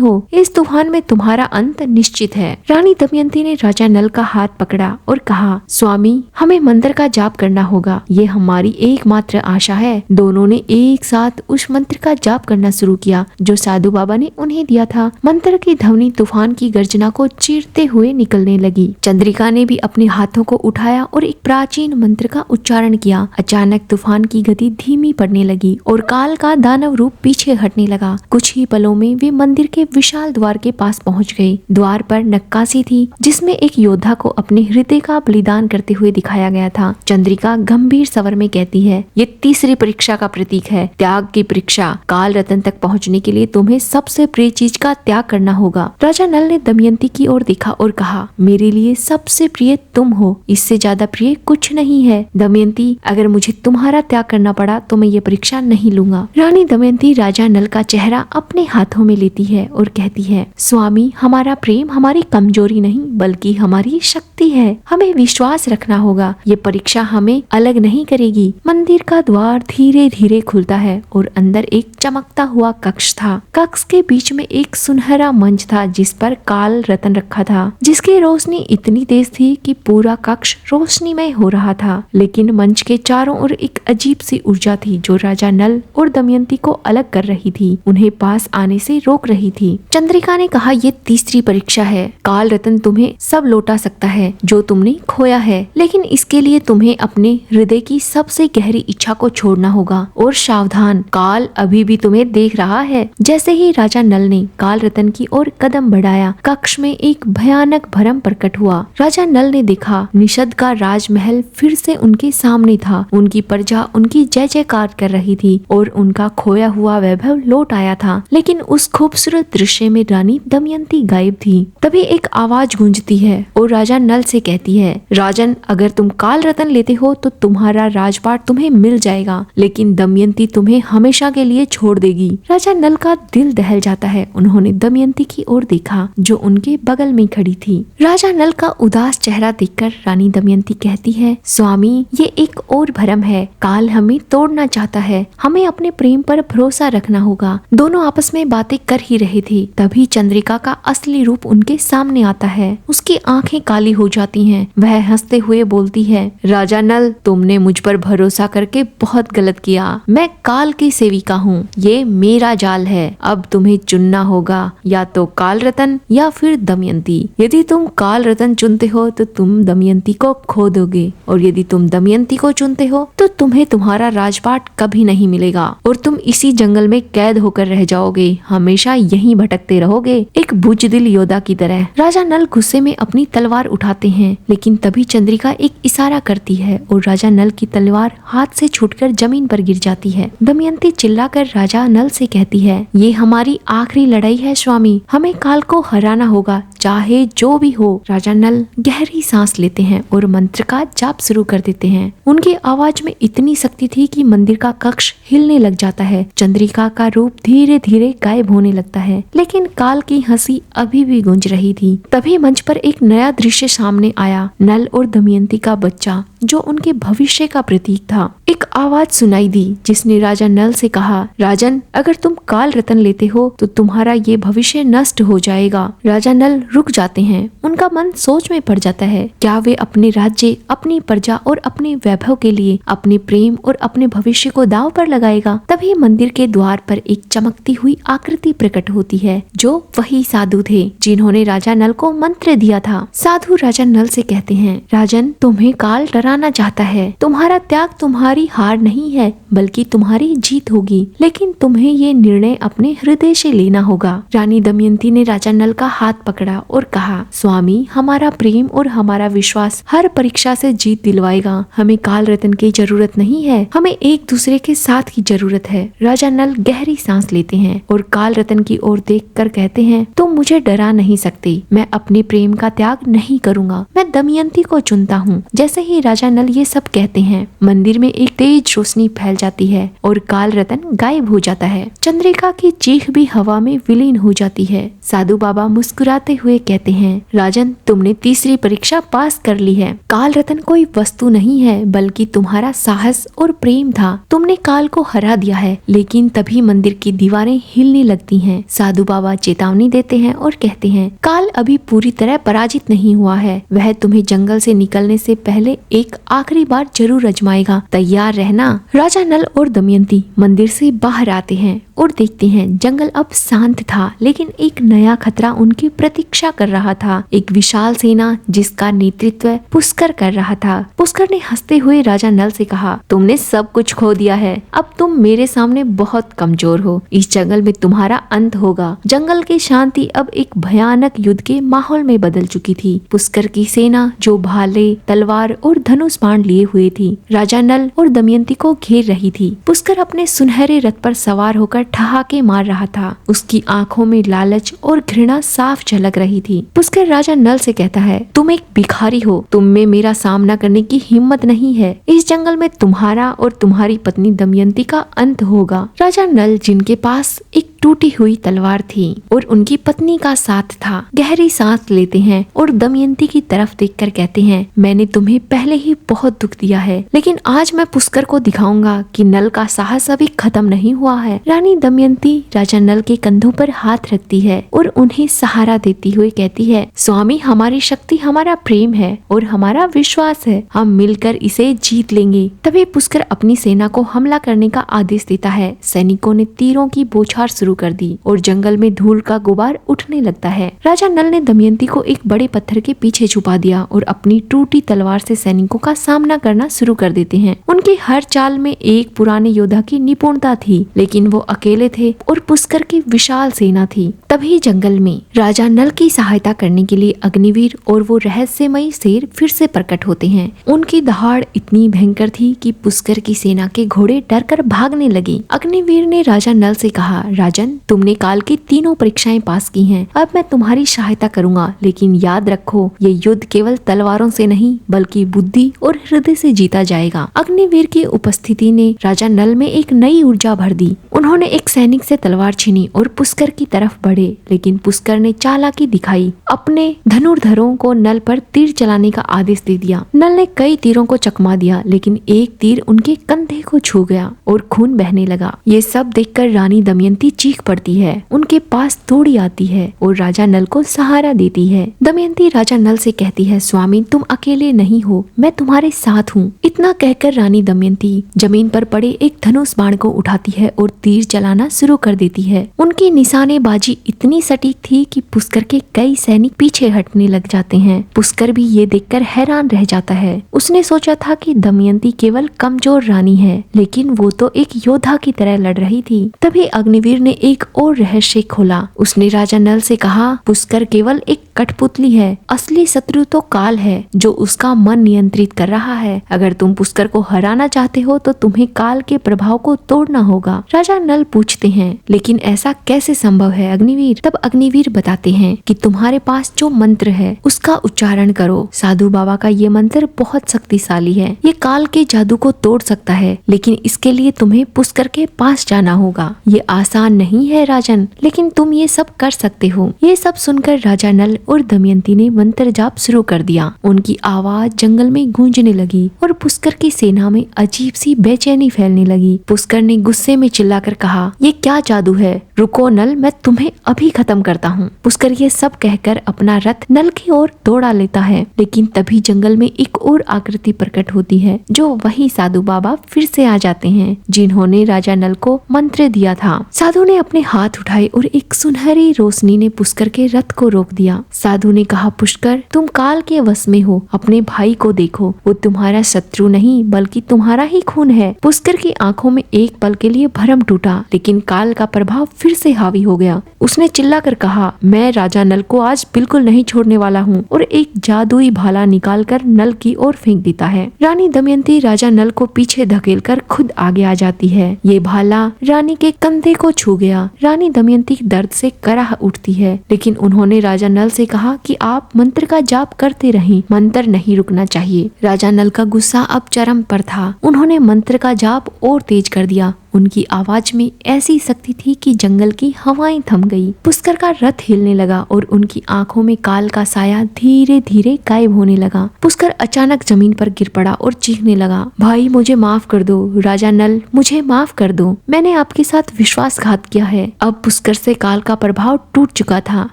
[SPEAKER 1] हो, इस तूफान में तुम्हारा अंत निश्चित है। रानी दमयंती ने राजा नल का हाथ पकड़ा और कहा, स्वामी हमें मंत्र का जाप करना होगा, ये हमारी एकमात्र आशा है। दोनों ने एक साथ उस मंत्र का जाप करना शुरू किया जो साधु बाबा ने उन्हें दिया था। मंत्र की ध्वनि तूफान की गर्जना को चीरते हुए निकलने लगी। चंद्रिका ने भी अपने हाथों को उठाया और एक प्राचीन मंत्र का उच्चारण किया। अचानक तूफान की गति धीमी पड़ने लगी और काल का दानव रूप पीछे हटने लगा। कुछ ही पलों में वे मंदिर के विशाल द्वार के पास पहुंच गए। द्वार पर नक्काशी थी जिसमें एक योद्धा को अपने हृदय का बलिदान करते हुए दिखाया गया था। चंद्रिका गंभीर स्वर में कहती है, ये तीसरी परीक्षा का प्रतीक है, त्याग की परीक्षा। काल रतन तक पहुंचने के लिए तुम्हें सबसे प्रिय चीज का त्याग करना होगा। राजा नल ने दमयंती की ओर देखा और कहा, मेरे लिए सबसे प्रिय तुम हो, इससे ज्यादा प्रिय कुछ नहीं है। दमयंती, अगर मुझे तुम्हारा त्याग करना पड़ा तो मैं ये परीक्षा नहीं लूंगा। रानी दमयंती राजा नल का चेहरा अपने हाथों में लेती है और कहती है, स्वामी हमारा प्रेम हमारी कमजोरी नहीं बल्कि हमारी शक्ति है, हमें विश्वास रखना होगा, ये परीक्षा हमें अलग नहीं करेगी। मंदिर का द्वार धीरे धीरे खुलता है और अंदर एक चमकता हुआ कक्ष था। कक्ष के बीच में एक सुनहरा मंच था जिस पर काल रतन रखा था, जिसकी रोशनी इतनी तेज थी कि पूरा कक्ष रोशनीमय हो रहा था। लेकिन मंच के चारों ओर एक अजीब सी ऊर्जा थी जो राजा नल और दमयंती को अलग कर रही थी, उन्हें पास आने से रोक रही थी। चंद्रिका ने कहा, ये तीसरी परीक्षा है। काल रतन तुम्हें सब लौटा सकता है जो तुमने खोया है, लेकिन इसके लिए तुम्हें अपने हृदय की सबसे गहरी इच्छा को छोड़ना होगा। और सावधान, काल अभी भी तुम्हें देख रहा है। जैसे ही राजा नल ने काल रतन की ओर कदम बढ़ाया, कक्ष में एक भयानक भ्रम प्रकट हुआ। राजा नल ने देखा निषद का राजमहल फिर से उनके सामने था। उनकी प्रजा उनकी जय जयकार कर रही थी और उनका खोया हुआ वैभव लौट आया था। लेकिन उस खूबसूरत दृश्य में रानी दमयंती गायब थी। तभी एक आवाज गूंजती है और राजा नल से कहती है, राजन, अगर तुम काल रतन लेते हो तो तुम्हारा राजपाट तुम्हें मिल जाएगा, लेकिन दमयंती तुम्हें हमेशा के लिए छोड़ देगी। राजा नल का दिल दहल जाता है। उन्होंने दमयंती की ओर देखा जो उनके बगल में खड़ी थी। राजा नल का उदास चेहरा देखकर रानी दमयंती कहती है, स्वामी ये एक और भ्रम है, काल हमें तोड़ना चाहता है, हमें अपने प्रेम पर भरोसा रखना होगा। दोनों आपस में बातें कर ही रहे थे, तभी चंद्रिका का असली रूप उनके सामने आता है। उसकी आंखें काली हो जाती हैं। वह हंसते हुए बोलती है, राजा नल, तुमने मुझ पर भरोसा करके बहुत गलत किया। मैं काल की सेविका हूँ, ये मेरा जाल है। अब तुम्हें चुनना होगा, या तो काल रतन या फिर दमयंती। यदि तुम काल रतन चुनते हो तो तुम दमयंती को खो दोगे, और यदि तुम दमयंती को चुनते हो तो तुम्हें तुम्हारा राजपाट कभी नहीं मिलेगा और तुम इसी जंगल में कैद होकर रह जाओगे, हमेशा यहीं भटकते रहोगे, एक बुजदिल योद्धा की तरह। राजा नल गुस्से में अपनी तलवार उठाते हैं, लेकिन तभी चंद्रिका एक इशारा करती है और राजा नल की तलवार हाथ से छूटकर जमीन पर गिर जाती है। दमयंती चिल्लाकर राजा नल से कहती है, ये हमारी आखिरी लड़ाई है स्वामी, हमें काल को हराना होगा, चाहे जो भी हो। राजा नल गहरी सांस लेते हैं और मंत्र का जाप शुरू कर देते हैं। उनकी आवाज में इतनी शक्ति थी कि मंदिर का कक्ष हिलने लग जाता है। चंद्रिका का रूप धीरे धीरे गायब होने लगता है, लेकिन काल की हंसी अभी भी गूंज रही थी। तभी मंच पर एक नया दृश्य सामने आया, नल और दमयंती का बच्चा जो उनके भविष्य का प्रतीक था। एक आवाज सुनाई दी जिसने राजा नल से कहा, राजन, अगर तुम काल रतन लेते हो तो तुम्हारा ये भविष्य नष्ट हो जाएगा। राजा नल रुक जाते हैं। उनका मन सोच में पड़ जाता है, क्या वे अपने राज्य, अपनी प्रजा और अपने वैभव के लिए अपने प्रेम और अपने भविष्य को दांव पर लगाएगा। तभी मंदिर के द्वार पर एक चमकती हुई आकृति प्रकट होती है जो वही साधु थे जिन्होंने राजा नल को मंत्र दिया था। साधु राजा नल से कहते हैं, राजन, तुम्हें काल डराना चाहता है, तुम्हारा त्याग तुम्हारी तुम्हारी हार नहीं है बल्कि तुम्हारी जीत होगी, लेकिन तुम्हें ये निर्णय अपने हृदय से लेना होगा। रानी दमयंती ने राजा नल का हाथ पकड़ा और कहा, स्वामी, हमारा प्रेम और हमारा विश्वास हर परीक्षा से जीत दिलवाएगा। हमें काल रत्न की जरूरत नहीं है, हमें एक दूसरे के साथ की जरूरत है। राजा नल गहरी सांस लेते हैं और काल रत्न की ओर देखकर कहते हैं, तुम मुझे डरा नहीं सकते, मैं अपने प्रेम का त्याग नहीं करूंगा, मैं दमयंती को चुनता हूँ। जैसे ही राजा नल ये सब कहते हैं, मंदिर में एक तेज रोशनी फैल जाती है और काल रत्न गायब हो जाता है। चंद्रिका की चीख भी हवा में विलीन हो जाती है। साधु बाबा मुस्कुराते हुए कहते हैं, राजन, तुमने तीसरी परीक्षा पास कर ली है। काल रत्न कोई वस्तु नहीं है बल्कि तुम्हारा साहस और प्रेम था। तुमने काल को हरा दिया है। लेकिन तभी मंदिर की दीवारें हिलने लगती हैं। साधु बाबा चेतावनी देते हैं और कहते हैं, काल अभी पूरी तरह पराजित नहीं हुआ है, वह तुम्हें जंगल से निकलने से पहले एक आखिरी बार जरूर आजमाएगा, तैयार रहना। राजा नल और दमयंती मंदिर से बाहर आते हैं और देखते हैं जंगल अब शांत था, लेकिन एक नया खतरा उनकी प्रतीक्षा कर रहा था। एक विशाल सेना जिसका नेतृत्व पुष्कर कर रहा था। पुष्कर ने हंसते हुए राजा नल से कहा, तुमने सब कुछ खो दिया है, अब तुम मेरे सामने बहुत कमजोर हो। इस जंगल में तुम्हारा अंत होगा। जंगल की शांति अब एक भयानक युद्ध के माहौल में बदल चुकी थी। पुष्कर की सेना जो भाले, तलवार और धनुष बाण लिए हुए थी, राजा नल और दमयंती को घेर रही थी। पुष्कर अपने सुनहरे रथ पर सवार होकर ठहाके मार रहा था। उसकी आंखों में लालच और घृणा साफ झलक रही थी। पुष्कर राजा नल से कहता है, तुम एक भिखारी हो, तुम में मेरा सामना करने की हिम्मत नहीं है। इस जंगल में तुम्हारा और तुम्हारी पत्नी दमयंती का अंत होगा। राजा नल, जिनके पास एक टूटी हुई तलवार थी और उनकी पत्नी का साथ था, गहरी सांस लेते हैं और दमयंती की तरफ देखकर कहते हैं, मैंने तुम्हें पहले ही बहुत दुख दिया है, लेकिन आज मैं पुष्कर को दिखाऊंगा कि नल का साहस अभी खत्म नहीं हुआ है। रानी दमयंती राजा नल के कंधों पर हाथ रखती है और उन्हें सहारा देती हुए कहती है, स्वामी, हमारी शक्ति हमारा प्रेम है और हमारा विश्वास है, हम मिलकर इसे जीत लेंगे। तभी पुष्कर अपनी सेना को हमला करने का आदेश देता है। सैनिकों ने तीरों की बौछार शुरू कर दी और जंगल में धूल का गुबार उठने लगता है। राजा नल ने दमयंती को एक बड़े पत्थर के पीछे छुपा दिया और अपनी टूटी तलवार से सैनिकों का सामना करना शुरू कर देते हैं। उनकी हर चाल में एक पुराने योद्धा की निपुणता थी, लेकिन वो अकेले थे और पुष्कर की विशाल सेना थी। तभी जंगल में राजा नल की सहायता करने के लिए अग्निवीर और वो रहस्यमयी शेर फिर से प्रकट होते हैं। उनकी दहाड़ इतनी भयंकर थी कि पुष्कर की सेना के घोड़े डरकर भागने लगे। अग्निवीर ने राजा नल से कहा, राजन, तुमने काल की तीनों परीक्षाएं पास की हैं, अब मैं तुम्हारी सहायता करूंगा, लेकिन याद रखो, ये युद्ध केवल तलवारों से नहीं बल्कि बुद्धि और हृदय से जीता जाएगा। अग्निवीर की उपस्थिति ने राजा नल में एक नई ऊर्जा भर दी। उन्होंने एक सैनिक से तलवार छीनी और पुष्कर की तरफ बढ़े, लेकिन पुष्कर ने चालाकी दिखाई। अपने धनुर्धरों को नल पर तीर चलाने का आदेश दे दिया। नल ने कई तीरों को चकमा दिया, लेकिन एक तीर उनके कंधे को छू गया और खून बहने लगा। ये सब देखकर रानी दमयंती चीख पड़ती है, उनके पास दौड़ी आती है और राजा नल को सहारा देती है। दमयंती राजा नल से कहती है, स्वामी, तुम अकेले नहीं हो, मैं तुम्हारे साथ हूँ। इतना कहकर रानी दमयंती जमीन पर पड़े एक धनुष बाण को उठाती है और तीर चलाना शुरू कर देती है। उनकी निशानेबाजी इतनी सटीक थी कि पुष्कर के कई सैनिक पीछे हटने लग जाते हैं। पुष्कर भी ये देखकर हैरान रह जाता है। उसने सोचा था कि दमयंती केवल कमजोर रानी है, लेकिन वो तो एक योद्धा की तरह लड़ रही थी। तभी अग्निवीर ने एक और रहस्य खोला। उसने राजा नल से कहा, पुष्कर केवल एक कठपुतली है, असली शत्रु तो काल है जो उसका मन नियंत्रित कर रहा है। अगर तुम पुष्कर को हराना चाहते हो तो तुम्हें काल के प्रभाव को तोड़ना होगा। राजा नल पूछते हैं, लेकिन ऐसा कैसे संभव है अग्निवीर? तब अग्निवीर बताते हैं कि तुम्हारे पास जो मंत्र है उसका उच्चारण करो। साधु बाबा का ये मंत्र बहुत शक्तिशाली है, ये काल के जादू को तोड़ सकता है, लेकिन इसके लिए तुम्हें पुष्कर के पास जाना होगा। ये आसान नहीं है राजन, लेकिन तुम ये सब कर सकते हो। ये सब सुनकर राजा नल और दमयंती ने मंत्र जाप शुरू कर दिया। उनकी आवाज जंगल में गूंजने लगी और पुष्कर की सेना में अजीब सी बेचैनी फैलने लगी। पुष्कर ने गुस्से में चिल्लाकर कहा, ये क्या जादू है? रुको नल, मैं तुम्हें अभी खत्म करता हूँ। पुष्कर ये सब कहकर अपना रथ नल की ओर दौड़ा लेता है, लेकिन तभी जंगल में एक और आकृति प्रकट होती है, जो वही साधु बाबा फिर से आ जाते हैं जिन्होंने राजा नल को मंत्र दिया था। साधु ने अपने हाथ उठाए और एक सुनहरी रोशनी ने पुष्कर के रथ को को रोक दिया। साधु ने कहा, पुष्कर तुम काल के वश में हो, अपने भाई को देखो, वो तुम्हारा शत्रु नहीं बल्कि तुम्हारा ही खून है। पुष्कर की आंखों में एक पल के लिए भरम टूटा, लेकिन काल का प्रभाव फिर से हावी हो गया। उसने चिल्लाकर कहा, मैं राजा नल को आज बिल्कुल नहीं छोड़ने वाला हूँ, और एक जादुई भाला निकालकर नल की ओर फेंक देता है। रानी दमयंती राजा नल को पीछे धकेलकर खुद आगे आ जाती है। ये भाला रानी के कंधे को छू गया। रानी दमयंती दर्द से कराह उठती है, लेकिन उन्होंने राजा नल से कहा कि आप मंत्र का जाप करते रहें, मंत्र नहीं रुकना चाहिए। राजा नल का गुस्सा अब चरम पर था। उन्होंने मंत्र का जाप और तेज कर दिया। उनकी आवाज में ऐसी शक्ति थी कि जंगल की हवाएं थम गई। पुष्कर का रथ हिलने लगा और उनकी आंखों में काल का साया धीरे धीरे गायब होने लगा। पुष्कर अचानक जमीन पर गिर पड़ा और चीखने लगा, भाई मुझे माफ कर दो, राजा नल मुझे माफ कर दो, मैंने आपके साथ विश्वासघात किया है। अब पुष्कर से काल का प्रभाव टूट चुका था,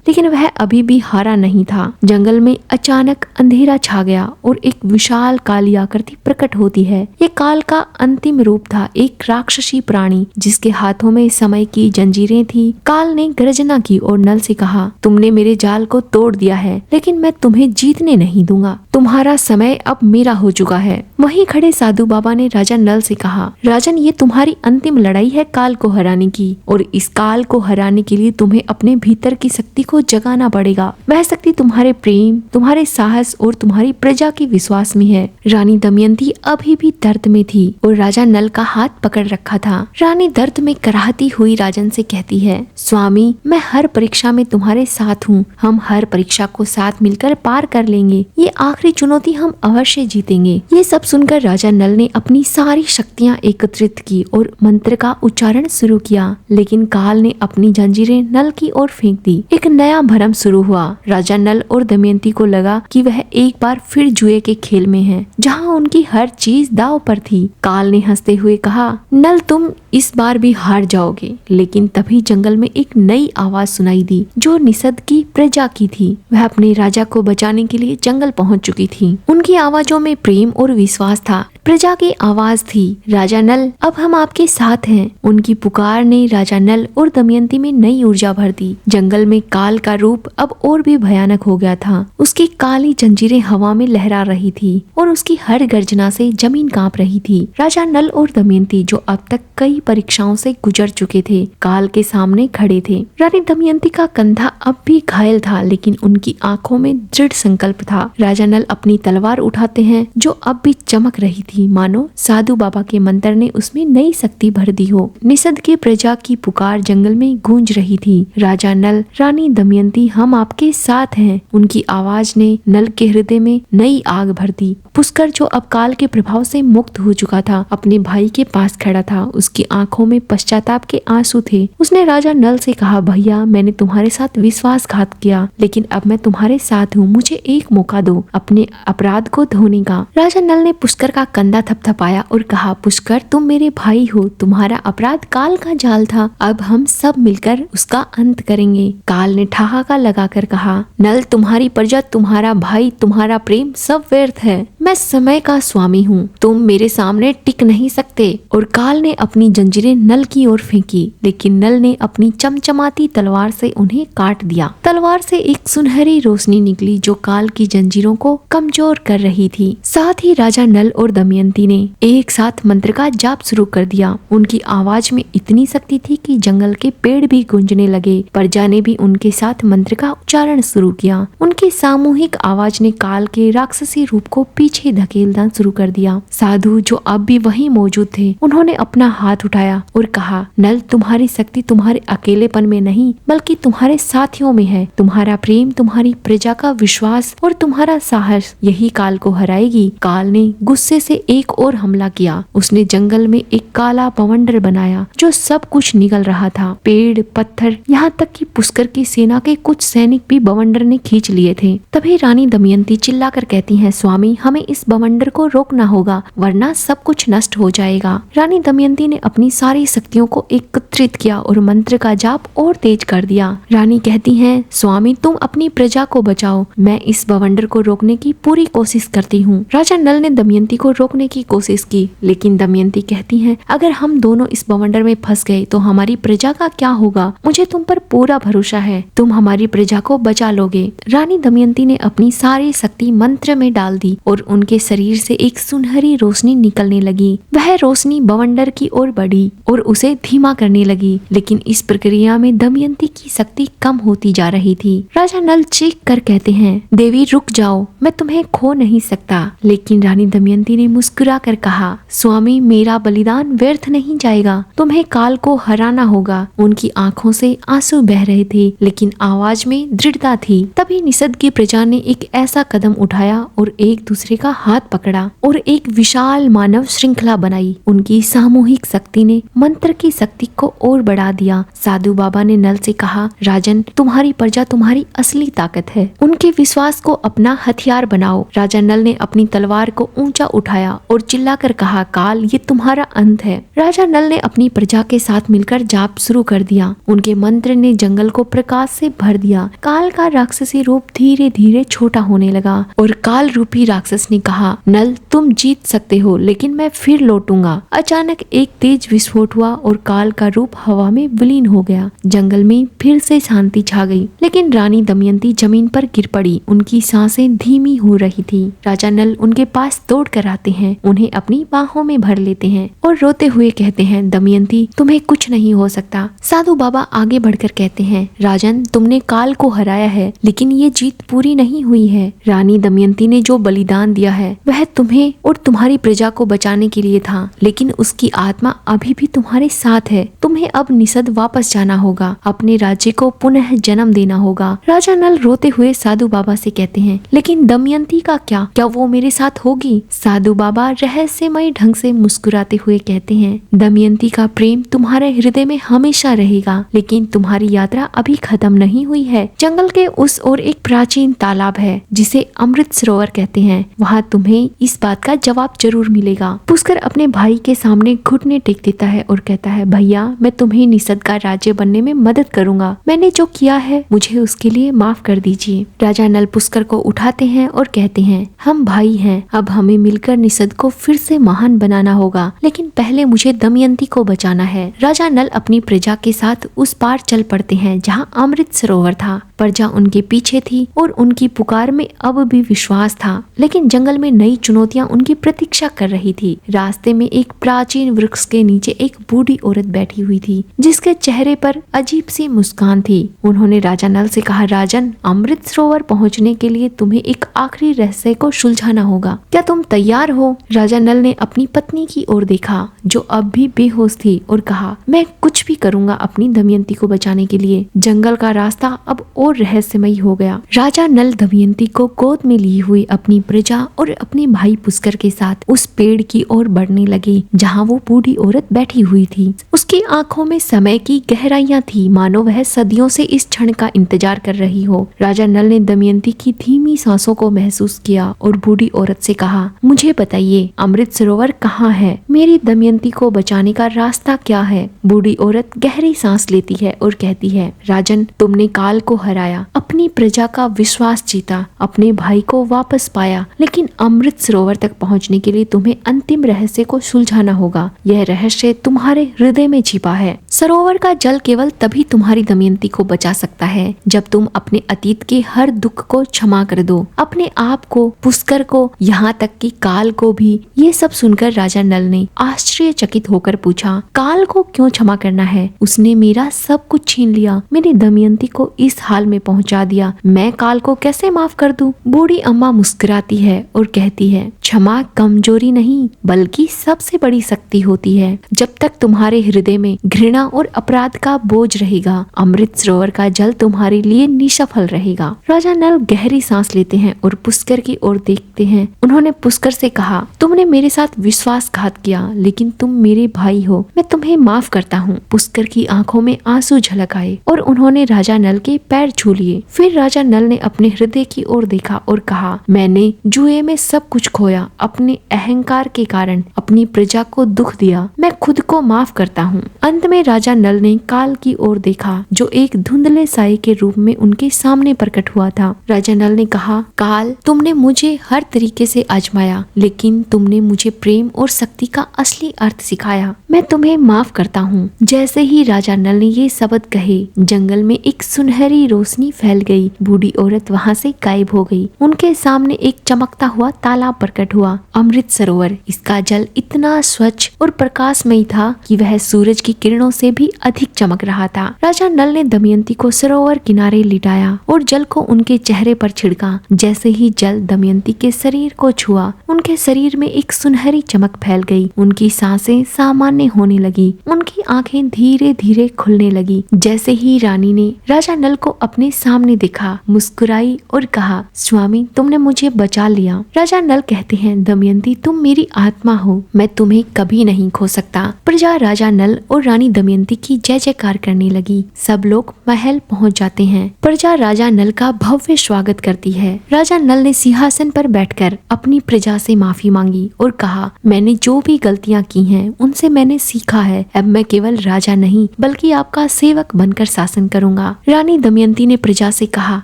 [SPEAKER 1] लेकिन वह अभी भी हारा नहीं था। जंगल में अचानक अंधेरा छा गया और एक विशाल काली आकृति प्रकट होती है। ये काल का अंतिम रूप था, एक राक्षसी प्राणी जिसके हाथों में समय की जंजीरें थी। काल ने गर्जना की और नल से कहा, तुमने मेरे जाल को तोड़ दिया है, लेकिन मैं तुम्हें जीतने नहीं दूंगा। तुम्हारा समय अब मेरा हो चुका है। वहीं खड़े साधु बाबा ने राजा नल से कहा, राजन ये तुम्हारी अंतिम लड़ाई है काल को हराने की, और इस काल को हराने के लिए तुम्हें अपने भीतर की शक्ति को जगाना पड़ेगा। वह शक्ति तुम्हारे प्रेम, तुम्हारे साहस और तुम्हारी प्रजा के विश्वास में है। रानी दमयंती अभी भी दर्द में थी और राजा नल का हाथ पकड़ रखा था। रानी दर्द में कराहती हुई राजन से कहती है, स्वामी मैं हर परीक्षा में तुम्हारे साथ हूँ, हम हर परीक्षा को साथ मिलकर पार कर लेंगे, ये आखिरी चुनौती हम अवश्य जीतेंगे। ये सब सुनकर राजा नल ने अपनी सारी शक्तियाँ एकत्रित की और मंत्र का उच्चारण शुरू किया, लेकिन काल ने अपनी जंजीरें नल की ओर फेंक दी। एक नया भ्रम शुरू हुआ। राजा नल और दमयंती को लगा कि वह एक बार फिर जुए के खेल में है, जहाँ उनकी हर चीज दांव पर थी। काल ने हंसते हुए कहा, नल तुम इस बार भी हार जाओगे। लेकिन तभी जंगल में एक नई आवाज सुनाई दी, जो निषद की प्रजा की थी। वह अपने राजा को बचाने के लिए जंगल पहुंच चुकी थी। उनकी आवाजों में प्रेम और विश्वास था। प्रजा की आवाज थी, राजा नल अब हम आपके साथ हैं। उनकी पुकार ने राजा नल और दमयंती में नई ऊर्जा भर दी। जंगल में काल का रूप अब और भी भयानक हो गया था। उसकी काली जंजीरें हवा में लहरा रही थी और उसकी हर गर्जना से जमीन कांप रही थी। राजा नल और दमयंती जो अब तक कई परीक्षाओं से गुजर चुके थे, काल के सामने खड़े थे। रानी दमयंती का कंधा अब भी घायल था, लेकिन उनकी आंखों में दृढ़ संकल्प था। राजा नल अपनी तलवार उठाते हैं, जो अब भी चमक रही थी, मानो साधु बाबा के मंत्र ने उसमें नई शक्ति भर दी हो। निषद के प्रजा की पुकार जंगल में गूंज रही थी, राजा नल, रानी दमयंती हम आपके साथ हैं। उनकी आवाज ने नल के हृदय में नई आग भर दी। पुष्कर जो अब काल के प्रभाव से मुक्त हो चुका था, अपने भाई के पास खड़ा था। उसकी आंखों में पश्चाताप के आंसू थे। उसने राजा नल से कहा, भैया मैंने तुम्हारे साथ विश्वासघात किया, लेकिन अब मैं तुम्हारे साथ हूँ, मुझे एक मौका दो अपने अपराध को धोने का। राजा नल ने पुष्कर का कंधा थपथपाया और कहा, पुष्कर तुम मेरे भाई हो, तुम्हारा अपराध काल का जाल था, अब हम सब मिलकर उसका अंत करेंगे। काल ने ठहाका लगाकर कहा, नल तुम्हारी प्रजा, तुम्हारा भाई, तुम्हारा प्रेम सब व्यर्थ है। मैं समय का स्वामी हूँ, तुम मेरे सामने टिक नहीं सकते। और काल ने अपनी जंजीरें नल की ओर फेंकी, लेकिन नल ने अपनी चमचमाती तलवार से उन्हें काट दिया। तलवार से एक सुनहरी रोशनी निकली जो काल की जंजीरों को कमजोर कर रही थी। साथ ही राजा नल और दमयंती ने एक साथ मंत्र का जाप शुरू कर दिया। उनकी आवाज में इतनी शक्ति थी कि जंगल के पेड़ भी गूंजने लगे। प्रजा ने भी उनके साथ मंत्र का उच्चारण शुरू किया। उनकी सामूहिक आवाज ने काल के राक्षसी रूप को पीछे धकेलना शुरू कर दिया। साधु जो अब भी वहीं मौजूद थे, उन्होंने अपना हाथ उठाया और कहा, नल तुम्हारी शक्ति तुम्हारे अकेलेपन में नहीं बल्कि तुम्हारे साथियों में है। तुम्हारा प्रेम, तुम्हारी प्रजा का विश्वास और तुम्हारा साहस यही काल को हराएगी। काल ने गुस्से से एक और हमला किया। उसने जंगल में एक काला बवंडर बनाया जो सब कुछ निगल रहा था। पेड़, पत्थर, यहाँ तक कि पुष्कर की सेना के कुछ सैनिक भी बवंडर ने खींच लिए थे। तभी रानी दमयंती चिल्लाकर कहती है, स्वामी हमें हमें इस बवंडर को रोकना होगा, वरना सब कुछ नष्ट हो जाएगा। रानी दमयंती ने अपनी सारी शक्तियों को एकत्रित किया और मंत्र का जाप और तेज कर दिया। रानी कहती है, स्वामी तुम अपनी प्रजा को बचाओ, मैं इस बवंडर को रोकने की पूरी कोशिश करती हूँ। राजा नल ने दमयंती को रोकने की कोशिश की, लेकिन दमयंती कहती है, अगर हम दोनों इस बवंडर में फंस गए तो हमारी प्रजा का क्या होगा? मुझे तुम पर पूरा भरोसा है, तुम हमारी प्रजा को बचा लोगे। रानी दमयंती ने अपनी सारी शक्ति मंत्र में डाल दी और उनके शरीर से एक सुनहरी रोशनी निकलने लगी। वह रोशनी बवंडर की ओर बढ़ी और उसे धीमा करने लगी, लेकिन इस प्रक्रिया में दमयंती की शक्ति कम होती जा रही थी। राजा नल चीख कर कहते हैं, देवी रुक जाओ, मैं तुम्हें खो नहीं सकता। लेकिन रानी दमयंती ने मुस्कुरा कर कहा, स्वामी मेरा बलिदान व्यर्थ नहीं जाएगा, तुम्हें काल को हराना होगा। उनकी आंखों से आंसू बह रहे थे, लेकिन आवाज में दृढ़ता थी। तभी निषद की प्रजा ने एक ऐसा कदम उठाया और एक दूसरे का हाथ पकड़ा और एक विशाल मानव श्रृंखला बनाई। उनकी सामूहिक शक्ति ने मंत्र की शक्ति को और बढ़ा दिया। साधु बाबा ने नल से कहा, राजन तुम्हारी प्रजा तुम्हारी असली ताकत है, उनके विश्वास को अपना हथियार बनाओ। राजा नल ने अपनी तलवार को ऊंचा उठाया और चिल्लाकर कहा, काल ये तुम्हारा अंत है। राजा नल ने अपनी प्रजा के साथ मिलकर जाप शुरू कर दिया। उनके मंत्र ने जंगल को प्रकाश से भर दिया। काल का राक्षसी रूप धीरे धीरे छोटा होने लगा और काल रूपी राक्षस ने कहा, नल तुम जीत सकते हो, लेकिन मैं फिर लौटूंगा। अचानक एक तेज विस्फोट हुआ और काल का रूप हवा में विलीन हो गया। जंगल में फिर से शांति छा गई, लेकिन रानी दमयंती जमीन पर गिर पड़ी। उनकी सांसें धीमी हो रही थी। राजा नल उनके पास दौड़ कर आते हैं, उन्हें अपनी बाहों में भर लेते हैं और रोते हुए कहते हैं, दमयंती तुम्हें कुछ नहीं हो सकता। साधु बाबा आगे बढ़कर कहते हैं, राजन तुमने काल को हराया है, लेकिन ये जीत पूरी नहीं हुई है। रानी दमयंती ने जो बलिदान दिया है वह तुम्हें और तुम्हारी प्रजा को बचाने के लिए था, लेकिन उसकी आत्मा अभी भी तुम्हारे साथ है। तुम्हें अब निषद वापस जाना होगा, अपने राज्य को पुनः जन्म देना होगा। राजा नल रोते हुए साधु बाबा से कहते हैं, लेकिन दमयंती का क्या वो मेरे साथ होगी? साधु बाबा रहस्यमय ढंग से मुस्कुराते हुए कहते हैं, दमयंती का प्रेम तुम्हारे हृदय में हमेशा रहेगा, लेकिन तुम्हारी यात्रा अभी खत्म नहीं हुई है। जंगल के उस ओर एक प्राचीन तालाब है जिसे अमृत सरोवर कहते हैं, वहाँ तुम्हें इस बात का जवाब जरूर मिलेगा। पुष्कर अपने भाई के सामने घुटने टेक देता है और कहता है, भैया मैं तुम्हें निषद का राज्य बनने में मदद करूंगा। मैंने जो किया है मुझे उसके लिए माफ कर दीजिए। राजा नल पुष्कर को उठाते हैं और कहते हैं, हम भाई हैं, अब हमें मिलकर निषद को फिर से महान बनाना होगा, लेकिन पहले मुझे दमयंती को बचाना है। राजा नल अपनी प्रजा के साथ उस पार चल पड़ते हैं जहाँ अमृत सरोवर था। प्रजा उनके पीछे थी और उनकी पुकार में अब भी विश्वास था, लेकिन जंगल में नई चुनौतियां उनकी प्रतीक्षा कर रही थी। रास्ते में एक प्राचीन वृक्ष के नीचे एक बूढ़ी औरत बैठी हुई थी, जिसके चेहरे पर अजीब सी मुस्कान थी। उन्होंने राजा नल से कहा, राजन अमृत सरोवर पहुंचने के लिए तुम्हें एक आखिरी रहस्य को सुलझाना होगा, क्या तुम तैयार हो? राजा नल ने अपनी पत्नी की ओर देखा जो अब भी बेहोश थी और कहा, मैं कुछ भी करूंगा अपनी दमयंती को बचाने के लिए। जंगल का रास्ता अब और रहस्यमयी हो गया। राजा नल दमयंती को गोद में ली हुई अपनी प्रजा और अपने भाई पुष्कर के साथ उस पेड़ की ओर बढ़ने लगे जहाँ वो बूढ़ी औरत बैठी हुई थी। उसकी आंखों में समय की गहराइयां थी, मानो वह सदियों से इस क्षण का इंतजार कर रही हो। राजा नल ने दमयंती की धीमी सांसों को महसूस किया और बूढ़ी औरत से कहा, मुझे बताइए अमृत सरोवर कहाँ है? मेरी दमयंती को बचाने का रास्ता क्या है? बूढ़ी औरत गहरी सांस लेती है और कहती है, राजन तुमने काल को हराया, अपनी प्रजा का विश्वास जीता, अपने भाई को वापस पाया, लेकिन अमृत सरोवर तक पहुंचने के लिए तुम्हें अंतिम रहस्य को सुलझाना होगा। यह रहस्य तुम्हारे हृदय में छिपा है। सरोवर का जल केवल तभी तुम्हारी दमयंती को बचा सकता है जब तुम अपने अतीत के हर दुख को क्षमा कर दो, अपने आप को, पुष्कर को, यहाँ तक कि काल को भी। ये सब सुनकर राजा नल ने आश्चर्यचकित होकर पूछा, काल को क्यों क्षमा करना है? उसने मेरा सब कुछ छीन लिया, मेरी दमयंती को इस हाल में पहुंचा दिया, मैं काल को कैसे माफ कर दूं? बूढ़ी अम्मा मुस्कुराती है और कहती है, क्षमा कमजोरी नहीं बल्कि सबसे बड़ी शक्ति होती है। जब तक तुम्हारे हृदय में घृणा और अपराध का बोझ रहेगा, अमृत सरोवर का जल तुम्हारे लिए निष्फल रहेगा। राजा नल गहरी सांस लेते हैं और पुष्कर की ओर देखते हैं। उन्होंने पुष्कर से कहा, तुमने मेरे साथ विश्वासघात किया, लेकिन तुम मेरे भाई हो, मैं तुम्हें माफ करता हूँ। पुष्कर की आंखों में आंसू झलक आए और उन्होंने राजा नल के पैर छू लिए। फिर राजा नल ने अपने हृदय की ओर देखा और कहा, मैंने जुए में सब कुछ खोया, अपने अहंकार के कारण अपनी प्रजा को दुख दिया, मैं खुद को माफ करता हूँ। अंत में राजा नल ने काल की ओर देखा जो एक धुंधले साये के रूप में उनके सामने प्रकट हुआ था। राजा नल ने कहा, काल, तुमने मुझे हर तरीके से आजमाया, लेकिन तुमने मुझे प्रेम और शक्ति का असली अर्थ सिखाया, मैं तुम्हें माफ करता हूँ। जैसे ही राजा नल ने ये शब्द कहे, जंगल में एक सुनहरी रोशनी फैल गई। बूढ़ी औरत वहाँ से गायब हो गई। उनके सामने एक चमकता हुआ तालाब प्रकट हुआ, अमृत सरोवर। इसका जल इतना स्वच्छ और प्रकाशमयी था कि वह सूरज की किरणों से भी अधिक चमक रहा था। राजा नल ने दमयंती को सरोवर किनारे लिटाया और जल को उनके चेहरे पर छिड़का। जैसे ही जल दमयंती के शरीर को छुआ, उनके शरीर में एक सुनहरी चमक फैल गई। उनकी सांसें सामान्य होने लगी, उनकी आंखें धीरे धीरे खुलने लगी। जैसे ही रानी ने राजा नल को अपने सामने देखा, मुस्कुराई और कहा, स्वामी, तुमने मुझे बचा लिया। राजा नल कहते हैं, दमयंती, तुम मेरी आत्मा हो, मैं तुम्हें कभी नहीं खो सकता। प्रजा राजा नल और रानी दमयंती की जय जयकार करने लगी। सब लोग महल पहुंच जाते हैं। प्रजा राजा नल का भव्य स्वागत करती है। राजा नल ने सिंहासन पर बैठकर अपनी प्रजा से माफी मांगी और कहा, मैंने जो भी गलतियां की हैं, उनसे मैंने सीखा है। अब मैं केवल राजा नहीं बल्कि आपका सेवक बनकर शासन करूंगा। रानी दमयंती ने प्रजा से कहा,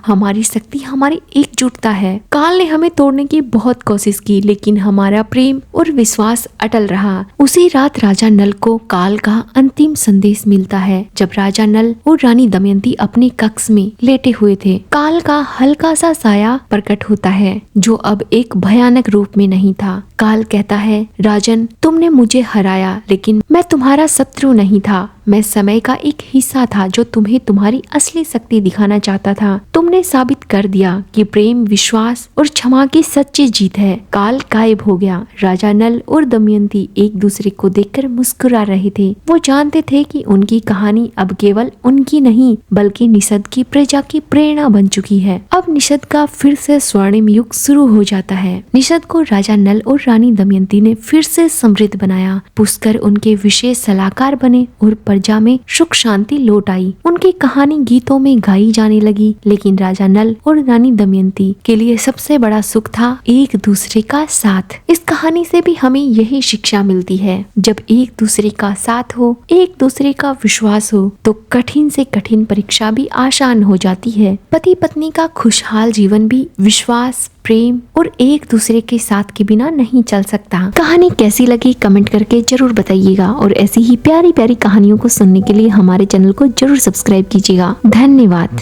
[SPEAKER 1] हमारी शक्ति हमारी एकजुटता है। काल ने हमें तोड़ने की बहुत कोशिश की, लेकिन हमारा प्रेम और विश्वास अटल रहा। उसी रात राजा नल को काल का अंतिम संदेश मिलता है। जब राजा नल और रानी दमयंती अपने कक्ष में लेटे हुए थे, काल का हल्का सा साया प्रकट होता है जो अब एक भयानक रूप में नहीं था। काल कहता है, राजन, तुमने मुझे हराया, लेकिन मैं तुम्हारा शत्रु नहीं था। मैं समय का एक हिस्सा था जो तुम्हें तुम्हारी असली शक्ति दिखाना चाहता था। तुमने साबित कर दिया कि प्रेम, विश्वास और क्षमा की सच्ची जीत है। काल गायब हो गया। राजा नल और दमयंती एक दूसरे को देखकर मुस्कुरा रहे थे। वो जानते थे कि उनकी कहानी अब केवल उनकी नहीं बल्कि निषद की प्रजा की प्रेरणा बन चुकी है। अब निषद का फिर से स्वर्णिम युग शुरू हो जाता है। निषद को राजा नल और रानी दमयंती ने फिर से समृद्ध बनाया। पुष्कर उनके विशेष सलाहकार बने और प्रजा में सुख शांति लौट आई। उनकी कहानी गीतों में गाई जाने लगी। लेकिन राजा नल और रानी दमयंती के लिए सबसे बड़ा सुख था एक दूसरे का साथ। इस कहानी से भी हमें यही शिक्षा मिलती है, जब एक दूसरे का साथ हो, एक दूसरे का विश्वास हो, तो कठिन से कठिन परीक्षा भी आसान हो जाती है। पति पत्नी का खुशहाल जीवन भी विश्वास, प्रेम और एक दूसरे के साथ के बिना नहीं चल सकता। कहानी कैसी लगी कमेंट करके जरूर बताइएगा और ऐसी ही प्यारी प्यारी कहानियों को सुनने के लिए हमारे चैनल को जरूर सब्सक्राइब कीजिएगा। धन्यवाद।